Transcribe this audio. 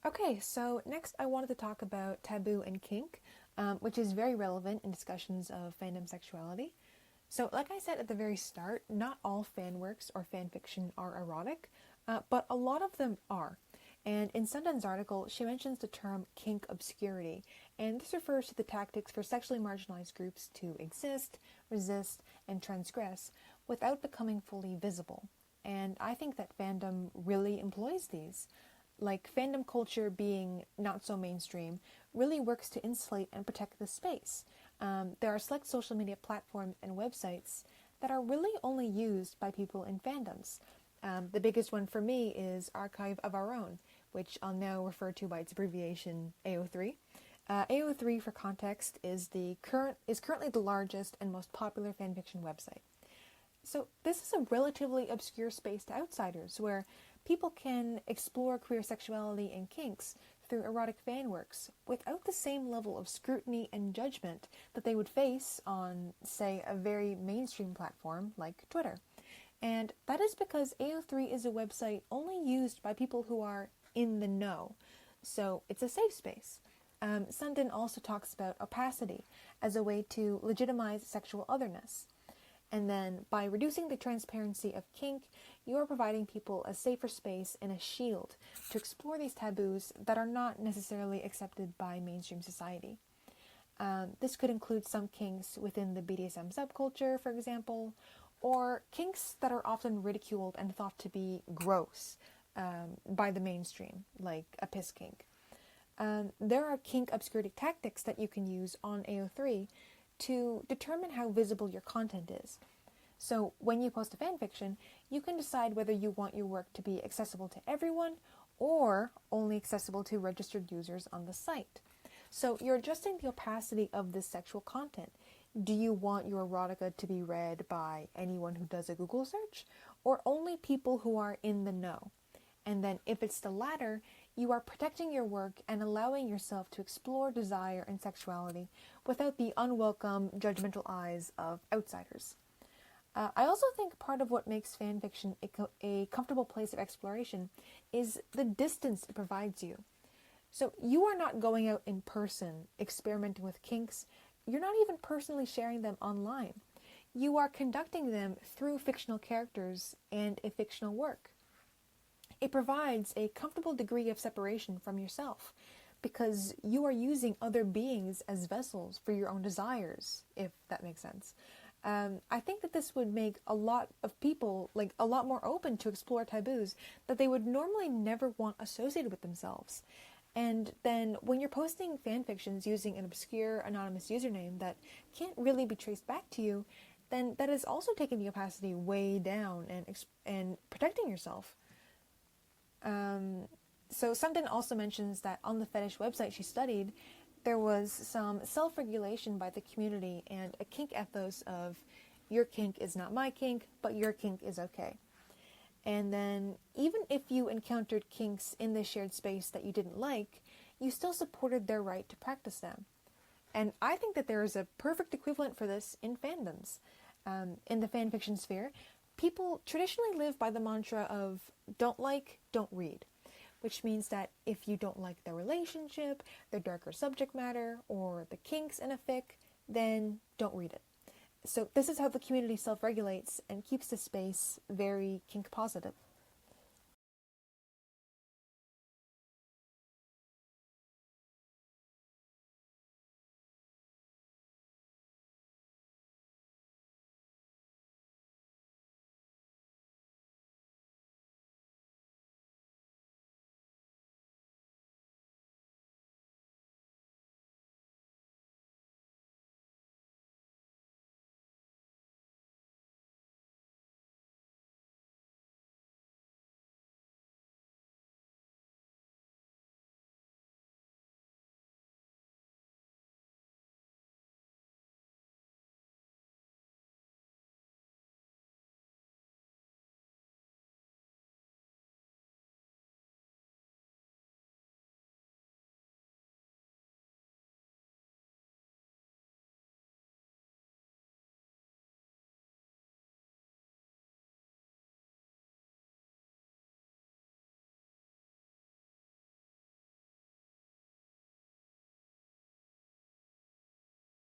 Okay, so next I wanted to talk about taboo and kink, which is very relevant in discussions of fandom sexuality. So, like I said at the very start, not all fan works or fan fiction are erotic, but a lot of them are. And in Sundun's article, she mentions the term kink obscurity, and this refers to the tactics for sexually marginalized groups to exist, resist, and transgress without becoming fully visible. And I think that fandom really employs these. Like, fandom culture being not so mainstream really works to insulate and protect the space. There are select social media platforms and websites that are really only used by people in fandoms. The biggest one for me is Archive of Our Own, which I'll now refer to by its abbreviation AO3. AO3, for context, is currently the largest and most popular fanfiction website. So this is a relatively obscure space to outsiders, where people can explore queer sexuality and kinks through erotic fan works without the same level of scrutiny and judgment that they would face on, say, a very mainstream platform like Twitter. And that is because AO3 is a website only used by people who are in the know, so it's a safe space. Sundin also talks about opacity as a way to legitimize sexual otherness. And then, by reducing the transparency of kink, you are providing people a safer space and a shield to explore these taboos that are not necessarily accepted by mainstream society. This could include some kinks within the BDSM subculture, for example, or kinks that are often ridiculed and thought to be gross by the mainstream, like a piss kink. There are kink obscurity tactics that you can use on AO3 to determine how visible your content is. So when you post a fanfiction, you can decide whether you want your work to be accessible to everyone or only accessible to registered users on the site. So you're adjusting the opacity of this sexual content. Do you want your erotica to be read by anyone who does a Google search, or only people who are in the know? And then if it's the latter, you are protecting your work and allowing yourself to explore desire and sexuality without the unwelcome, judgmental eyes of outsiders. I also think part of what makes fanfiction a comfortable place of exploration is the distance it provides you. So you are not going out in person experimenting with kinks. You're not even personally sharing them online. You are conducting them through fictional characters and a fictional work. It provides a comfortable degree of separation from yourself because you are using other beings as vessels for your own desires, if that makes sense. I think that this would make a lot of people a lot more open to explore taboos that they would normally never want associated with themselves. And then when you're posting fanfictions using an obscure anonymous username that can't really be traced back to you, then that is also taking the opacity way down and protecting yourself. So Sundin also mentions that on the fetish website she studied, there was some self-regulation by the community and a kink ethos of your kink is not my kink, but your kink is okay. And then even if you encountered kinks in the shared space that you didn't like, you still supported their right to practice them. And I think that there is a perfect equivalent for this in fandoms. In the fanfiction sphere, people traditionally live by the mantra of don't like, don't read, which means that if you don't like their relationship, their darker subject matter, or the kinks in a fic, then don't read it. So this is how the community self-regulates and keeps the space very kink positive.